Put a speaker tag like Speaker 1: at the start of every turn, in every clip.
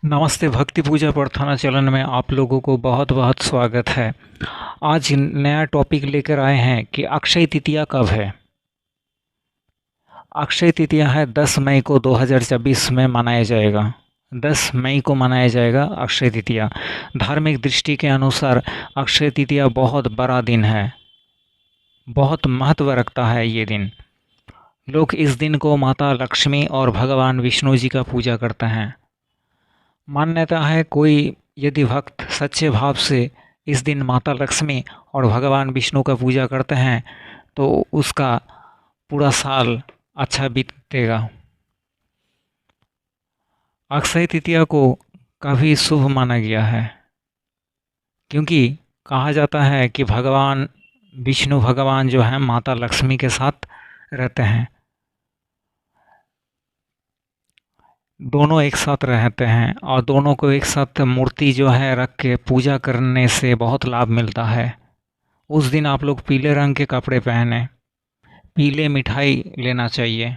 Speaker 1: नमस्ते। भक्ति पूजा प्रार्थना चलन में आप लोगों को बहुत बहुत स्वागत है। आज नया टॉपिक लेकर आए हैं कि अक्षय तृतीया कब है। अक्षय तृतीया है 10 मई को 2024 में मनाया जाएगा। 10 मई को मनाया जाएगा अक्षय तृतीया। धार्मिक दृष्टि के अनुसार अक्षय तृतीया बहुत बड़ा दिन है, बहुत महत्व रखता है ये दिन। लोग इस दिन को माता लक्ष्मी और भगवान विष्णु जी का पूजा करते हैं। मान्यता है कोई यदि भक्त सच्चे भाव से इस दिन माता लक्ष्मी और भगवान विष्णु का पूजा करते हैं तो उसका पूरा साल अच्छा बीतेगा। अक्षय तृतीया को काफ़ी शुभ माना गया है, क्योंकि कहा जाता है कि भगवान विष्णु भगवान जो है माता लक्ष्मी के साथ रहते हैं, दोनों एक साथ रहते हैं और दोनों को एक साथ मूर्ति जो है रख के पूजा करने से बहुत लाभ मिलता है। उस दिन आप लोग पीले रंग के कपड़े पहने, पीले मिठाई लेना चाहिए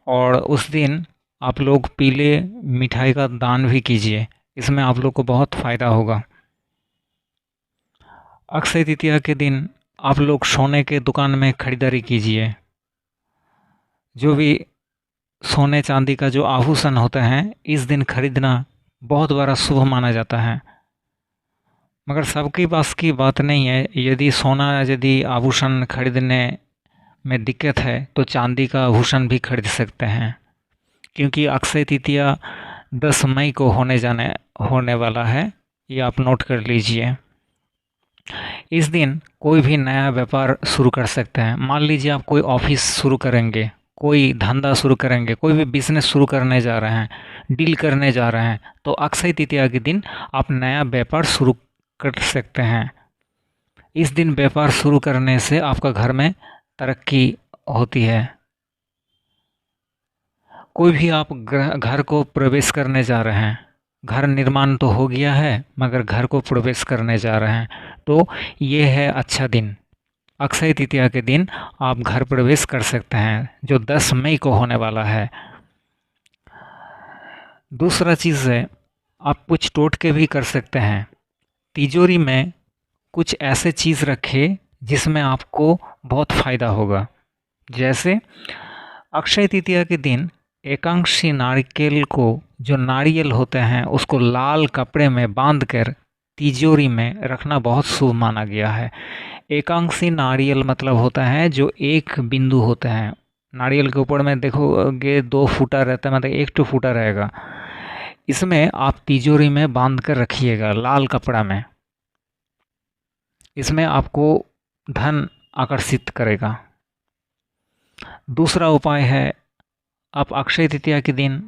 Speaker 1: और उस दिन आप लोग पीले मिठाई का दान भी कीजिए। इसमें आप लोग को बहुत फ़ायदा होगा। अक्षय तृतीया के दिन आप लोग सोने के दुकान में खरीदारी कीजिए। जो भी सोने चांदी का जो आभूषण होते हैं इस दिन खरीदना बहुत बड़ा शुभ माना जाता है, मगर सबके पास की बात नहीं है। यदि सोना यदि आभूषण खरीदने में दिक्कत है तो चांदी का आभूषण भी खरीद सकते हैं, क्योंकि अक्षय तृतीया 10 मई को होने वाला है। ये आप नोट कर लीजिए। इस दिन कोई भी नया व्यापार शुरू कर सकते हैं। मान लीजिए आप कोई ऑफिस शुरू करेंगे, कोई धंधा शुरू करेंगे, कोई भी बिजनेस शुरू करने जा रहे हैं, डील करने जा रहे हैं, तो अक्षय तृतीया के दिन आप नया व्यापार शुरू कर सकते हैं। इस दिन व्यापार शुरू करने से आपका घर में तरक्की होती है। कोई भी आप घर को प्रवेश करने जा रहे हैं, घर निर्माण तो हो गया है मगर घर को प्रवेश करने जा रहे हैं, तो ये है अच्छा दिन। अक्षय तृतीया के दिन आप घर प्रवेश कर सकते हैं, जो 10 मई को होने वाला है। दूसरा चीज़ है, आप कुछ टोटके भी कर सकते हैं। तिजोरी में कुछ ऐसे चीज़ रखें जिसमें आपको बहुत फ़ायदा होगा। जैसे अक्षय तृतीया के दिन एकादशी नारिकेल को, जो नारियल होते हैं, उसको लाल कपड़े में बांधकर तिजोरी में रखना बहुत शुभ माना गया है। एकादशी नारियल मतलब होता है जो एक बिंदु होते हैं। नारियल के ऊपर में देखोगे 2 फूटा रहता है, मतलब 1 फूटा रहेगा। इसमें आप तिजोरी में बांध कर रखिएगा लाल कपड़ा में। इसमें आपको धन आकर्षित करेगा। दूसरा उपाय है, आप अक्षय तृतीया के दिन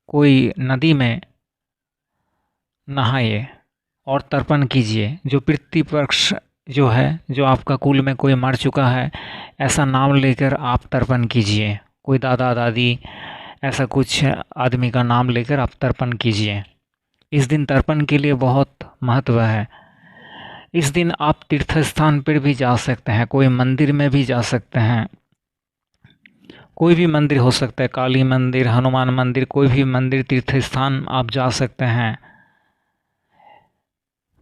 Speaker 1: कोई नदी में नहाइए और तर्पण कीजिए। जो पितृपक्ष जो है, जो आपका कुल में कोई मर चुका है, ऐसा नाम लेकर आप तर्पण कीजिए। कोई दादा दादी ऐसा कुछ आदमी का नाम लेकर आप तर्पण कीजिए। इस दिन तर्पण के लिए बहुत महत्व है। इस दिन आप तीर्थ स्थान पर भी जा सकते हैं, कोई मंदिर में भी जा सकते हैं। कोई भी मंदिर हो सकता है, काली मंदिर, हनुमान मंदिर, कोई भी मंदिर तीर्थ स्थान आप जा सकते हैं।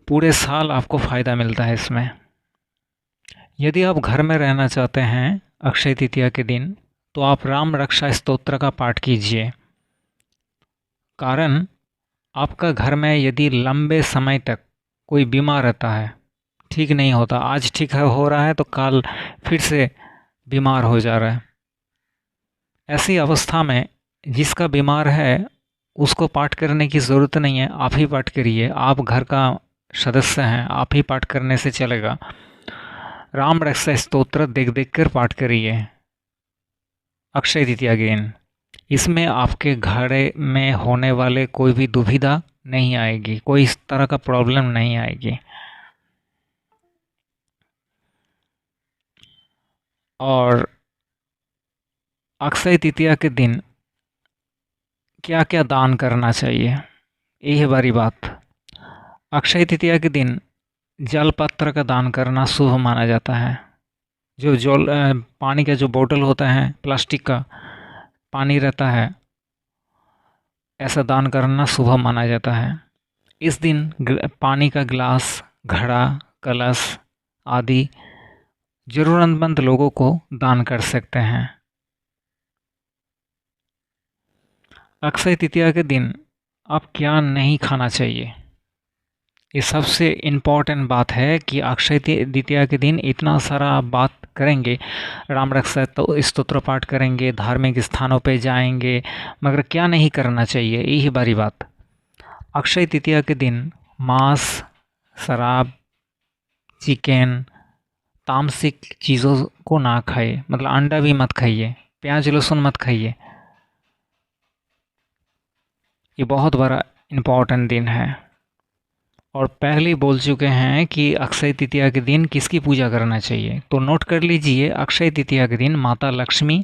Speaker 1: पूरे साल आपको फ़ायदा मिलता है इसमें। यदि आप घर में रहना चाहते हैं अक्षय तृतीया के दिन, तो आप राम रक्षा स्तोत्र का पाठ कीजिए। कारण आपका घर में यदि लंबे समय तक कोई बीमार रहता है, ठीक नहीं होता, आज ठीक हो रहा है तो कल फिर से बीमार हो जा रहा है, ऐसी अवस्था में जिसका बीमार है उसको पाठ करने की ज़रूरत नहीं है, आप ही पाठ करिए। आप घर का सदस्य हैं, आप ही पाठ करने से चलेगा। राम रक्षा स्तोत्र देख देख कर पाठ करिए अक्षय तृतीया के दिन। इसमें आपके घर में होने वाले कोई भी दुविधा नहीं आएगी, कोई इस तरह का प्रॉब्लम नहीं आएगी। और अक्षय तृतीया के दिन क्या क्या दान करना चाहिए, यही बारी बात। अक्षय तृतीया के दिन जल पत्र का दान करना शुभ माना जाता है। जो जल पानी का जो बोतल होता है प्लास्टिक का, पानी रहता है, ऐसा दान करना शुभ माना जाता है। इस दिन पानी का गिलास, घड़ा, कलश आदि ज़रूरतमंद लोगों को दान कर सकते हैं। अक्षय तृतीया के दिन अब क्या नहीं खाना चाहिए, ये सबसे इम्पॉर्टेंट बात है कि अक्षय तृतीया के दिन इतना सारा आप बात करेंगे, राम रक्षा तो स्तोत्र पाठ करेंगे, धार्मिक स्थानों पे जाएंगे, मगर क्या नहीं करना चाहिए, यही बारी बात। अक्षय तृतीया के दिन मांस, शराब, चिकन, तामसिक चीज़ों को ना खाइए, मतलब अंडा भी मत खाइए, प्याज लहसुन मत खाइए। ये बहुत बड़ा इम्पोर्टेंट दिन है। और पहले ही बोल चुके हैं कि अक्षय तृतीया के दिन किसकी पूजा करना चाहिए, तो नोट कर लीजिए, अक्षय तृतीया के दिन माता लक्ष्मी,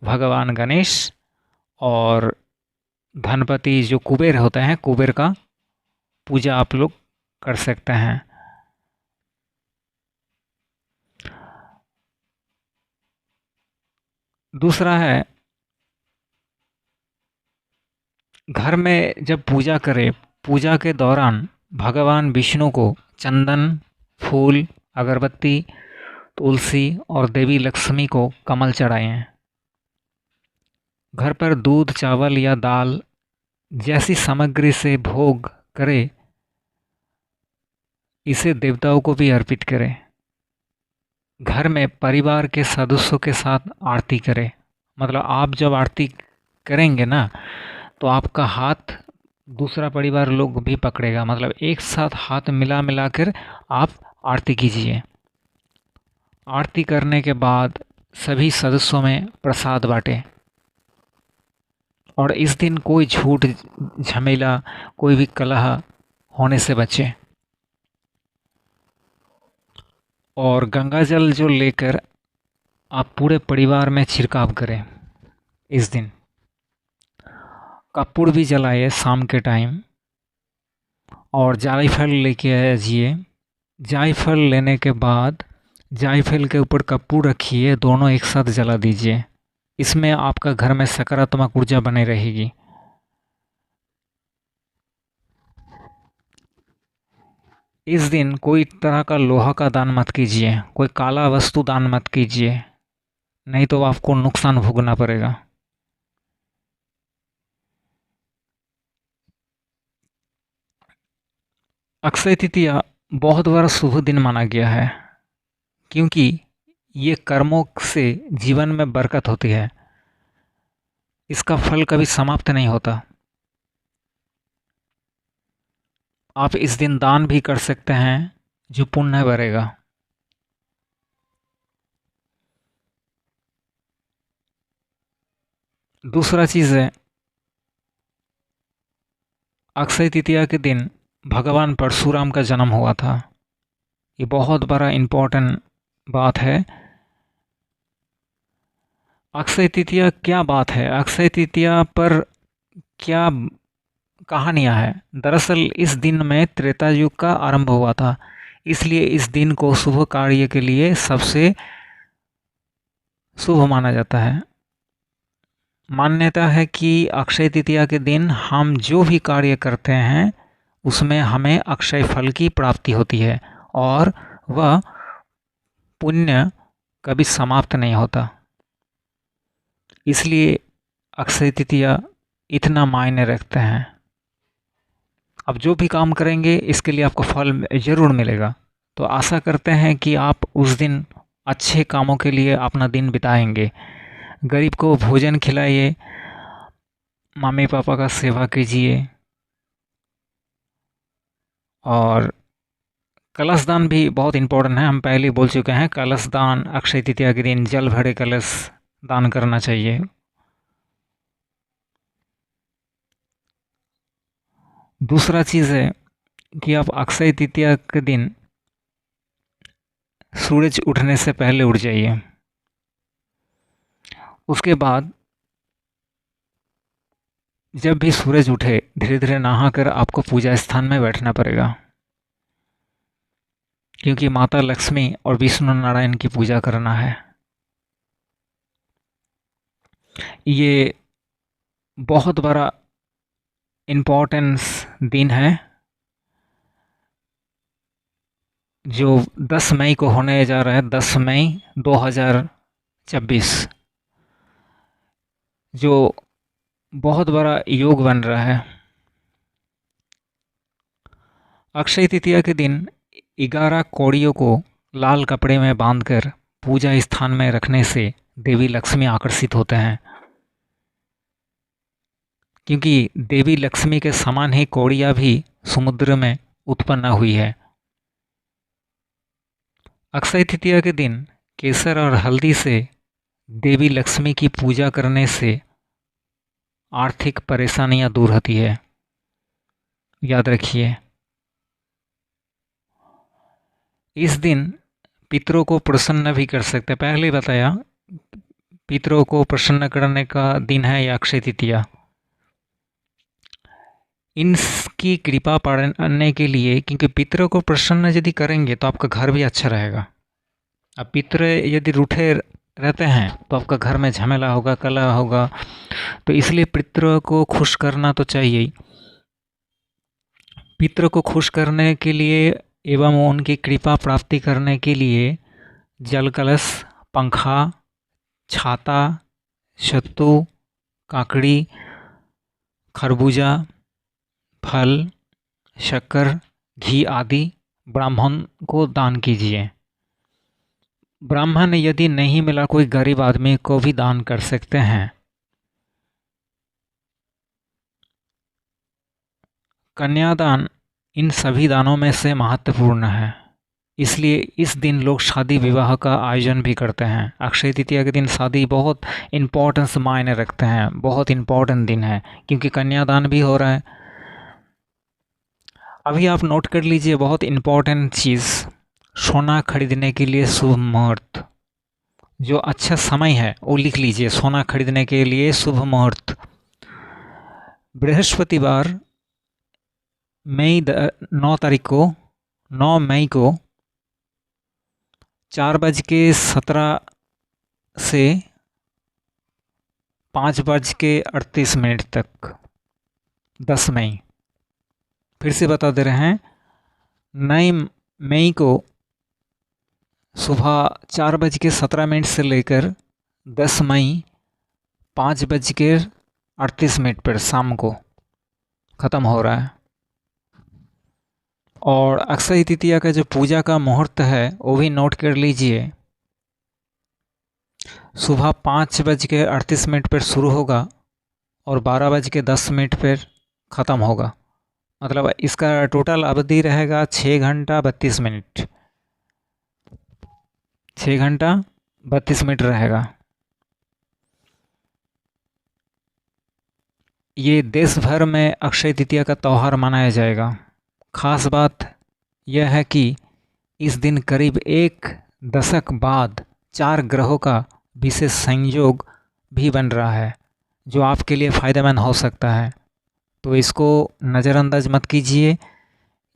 Speaker 1: भगवान गणेश और धनपति जो कुबेर होते हैं, कुबेर का पूजा आप लोग कर सकते हैं। दूसरा है, घर में जब पूजा करें, पूजा के दौरान भगवान विष्णु को चंदन, फूल, अगरबत्ती, तुलसी और देवी लक्ष्मी को कमल चढ़ाएं। घर पर दूध, चावल या दाल जैसी सामग्री से भोग करें, इसे देवताओं को भी अर्पित करें। घर में परिवार के सदस्यों के साथ आरती करें, मतलब आप जब आरती करेंगे ना, तो आपका हाथ दूसरा परिवार लोग भी पकड़ेगा, मतलब एक साथ हाथ मिला मिला कर आप आरती कीजिए। आरती करने के बाद सभी सदस्यों में प्रसाद बांटें। और इस दिन कोई झूठ झमेला, कोई भी कलह होने से बचें। और गंगा जल जो लेकर आप पूरे परिवार में छिड़काव करें। इस दिन कपूर भी जलाइए शाम के टाइम, और जायफल लेके आइए। जायफल लेने के बाद जायफल के ऊपर कपूर रखिए, दोनों एक साथ जला दीजिए। इसमें आपका घर में सकारात्मक ऊर्जा बनी रहेगी। इस दिन कोई तरह का लोहा का दान मत कीजिए, कोई काला वस्तु दान मत कीजिए, नहीं तो आपको नुकसान भोगना पड़ेगा। अक्षय तृतीया बहुत बड़ा शुभ दिन माना गया है, क्योंकि ये कर्मों से जीवन में बरकत होती है, इसका फल कभी समाप्त नहीं होता। आप इस दिन दान भी कर सकते हैं, जो पुण्य बढ़ेगा। दूसरा चीज़ है, अक्षय तृतीया के दिन भगवान परशुराम का जन्म हुआ था। ये बहुत बड़ा इम्पोर्टेंट बात है। अक्षय तृतीया क्या बात है, अक्षय तृतीया पर क्या कहानियाँ हैं। दरअसल इस दिन में त्रेता युग का आरंभ हुआ था, इसलिए इस दिन को शुभ कार्य के लिए सबसे शुभ माना जाता है। मान्यता है कि अक्षय तृतीया के दिन हम जो भी कार्य करते हैं, उसमें हमें अक्षय फल की प्राप्ति होती है, और वह पुण्य कभी समाप्त नहीं होता। इसलिए अक्षय तृतीया इतना मायने रखते हैं। अब जो भी काम करेंगे, इसके लिए आपको फल ज़रूर मिलेगा। तो आशा करते हैं कि आप उस दिन अच्छे कामों के लिए अपना दिन बिताएंगे। गरीब को भोजन खिलाइए, मम्मी पापा का सेवा कीजिए, और कलश दान भी बहुत इम्पोर्टेंट है। हम पहले ही बोल चुके हैं, कलश दान अक्षय तृतीया के दिन जल भरे कलश दान करना चाहिए। दूसरा चीज़ है कि आप अक्षय तृतीया के दिन सूरज उठने से पहले उठ जाइए। उसके बाद जब भी सूरज उठे, धीरे धीरे नहाकर आपको पूजा स्थान में बैठना पड़ेगा, क्योंकि माता लक्ष्मी और विष्णु नारायण की पूजा करना है। ये बहुत बड़ा इम्पोर्टेंस दिन है जो 10 मई को होने जा रहा है, 10 मई 2026, जो बहुत बड़ा योग बन रहा है। अक्षय तृतीया के दिन 11 कौड़ियों को लाल कपड़े में बांधकर पूजा स्थान में रखने से देवी लक्ष्मी आकर्षित होते हैं, क्योंकि देवी लक्ष्मी के समान ही कौड़ियाँ भी समुद्र में उत्पन्न हुई है। अक्षय तृतीया के दिन केसर और हल्दी से देवी लक्ष्मी की पूजा करने से आर्थिक परेशानियां दूर होती है, याद रखिए। इस दिन पितरों को प्रसन्न भी कर सकते हैं। पहले ही बताया, पितरों को प्रसन्न करने का दिन है यह अक्षय तृतीया। इनकी कृपा पाने के लिए, क्योंकि पितरों को प्रसन्न यदि करेंगे तो आपका घर भी अच्छा रहेगा। अब पितर यदि रूठे रहते हैं तो आपका घर में झमेला होगा, कलह होगा, तो इसलिए पितरों को खुश करना तो चाहिए ही। पितरों को खुश करने के लिए एवं उनकी कृपा प्राप्ति करने के लिए जल कलश, पंखा, छाता, सत्तू, काकड़ी, खरबूजा, फल, शक्कर, घी आदि ब्राह्मण को दान कीजिए। ब्राह्मण यदि नहीं मिला, कोई गरीब आदमी को भी दान कर सकते हैं। कन्यादान इन सभी दानों में से महत्वपूर्ण है, इसलिए इस दिन लोग शादी विवाह का आयोजन भी करते हैं। अक्षय तृतीया के दिन शादी बहुत इम्पोर्टेंस मायने रखते हैं, बहुत इम्पोर्टेंट दिन है, क्योंकि कन्यादान भी हो रहा है। अभी आप नोट कर लीजिए बहुत इम्पोर्टेंट चीज़, सोना खरीदने के लिए शुभ मुहूर्त, जो अच्छा समय है वो लिख लीजिए। सोना खरीदने के लिए शुभ मुहूर्त बृहस्पतिवार 9 मई को 4:17 से 5:38 तक, 10 मई। फिर से बता दे रहे हैं, 9 मई को सुबह 4:17 से लेकर 10 मई 5:38 पर शाम को ख़त्म हो रहा है। और अक्षय तृतीया का जो पूजा का मुहूर्त है वो भी नोट कर लीजिए। सुबह 5:38 पर शुरू होगा और 12:10 पर ख़त्म होगा। मतलब इसका टोटल अवधि रहेगा 6 घंटा 32 मिनट, 6 घंटा 32 मिनट रहेगा। ये देश भर में अक्षय तृतीया का त्यौहार मनाया जाएगा। खास बात यह है कि इस दिन करीब 1 दशक बाद 4 ग्रहों का विशेष संयोग भी बन रहा है, जो आपके लिए फ़ायदेमंद हो सकता है। तो इसको नज़रअंदाज मत कीजिए,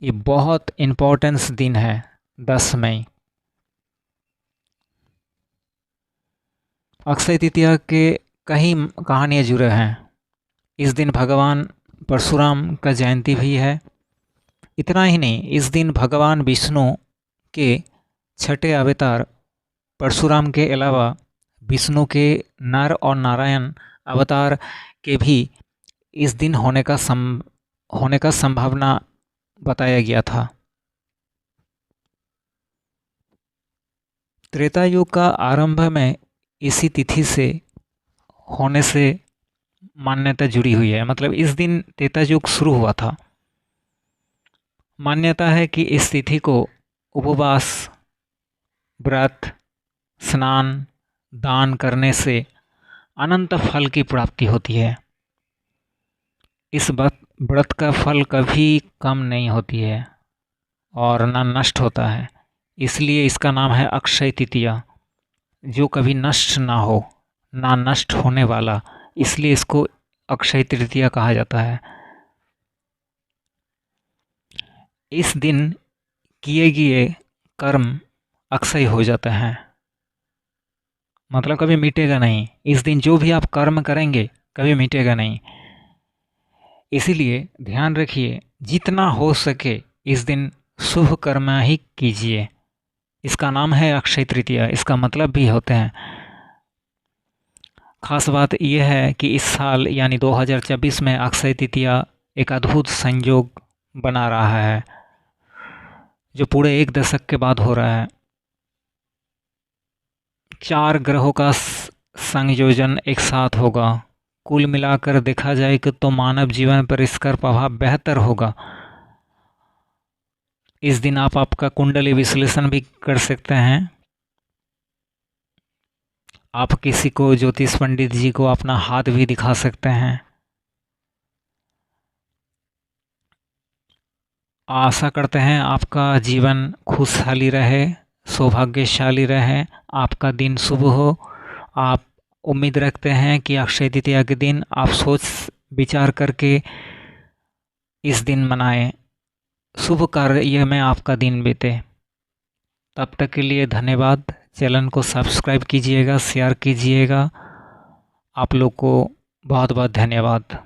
Speaker 1: ये बहुत इम्पोर्टेंस दिन है 10 मई। अक्षय तृतीया के कई कहानियाँ जुड़े हैं। इस दिन भगवान परशुराम का जयंती भी है। इतना ही नहीं, इस दिन भगवान विष्णु के 6ठे अवतार परशुराम के अलावा विष्णु के नर और नारायण अवतार के भी इस दिन होने का संभावना बताया गया था। त्रेता युग का आरंभ में इसी तिथि से होने से मान्यता जुड़ी हुई है। मतलब इस दिन त्रेता युग शुरू हुआ था। मान्यता है कि इस तिथि को उपवास, व्रत, स्नान, दान करने से अनंत फल की प्राप्ति होती है। इस व्रत का फल कभी कम नहीं होती है और न नष्ट होता है, इसलिए इसका नाम है अक्षय तृतीया, जो कभी नष्ट ना हो, ना नष्ट होने वाला, इसलिए इसको अक्षय तृतीया कहा जाता है। इस दिन किए गए कर्म अक्षय हो जाते हैं। मतलब कभी मिटेगा नहीं। इस दिन जो भी आप कर्म करेंगे कभी मिटेगा नहीं। इसीलिए ध्यान रखिए, जितना हो सके इस दिन शुभ कर्म ही कीजिए। इसका नाम है अक्षय तृतीया, इसका मतलब भी होते हैं। खास बात यह है कि इस साल यानी 2024 में अक्षय तृतीया एक अद्भुत संयोग बना रहा है, जो पूरे 1 दशक के बाद हो रहा है। 4 ग्रहों का संयोजन एक साथ होगा। कुल मिलाकर देखा जाए कि तो मानव जीवन पर इसका प्रभाव बेहतर होगा। इस दिन आप आपका कुंडली विश्लेषण भी कर सकते हैं। आप किसी को ज्योतिष पंडित जी को अपना हाथ भी दिखा सकते हैं। आशा करते हैं आपका जीवन खुशहाली रहे, सौभाग्यशाली रहे, आपका दिन शुभ हो। आप उम्मीद रखते हैं कि अक्षय तृतीया के दिन आप सोच विचार करके इस दिन मनाएं, शुभ कार्य में आपका दिन बीते। तब तक के लिए धन्यवाद। चैनल को सब्सक्राइब कीजिएगा, शेयर कीजिएगा। आप लोग को बहुत बहुत धन्यवाद।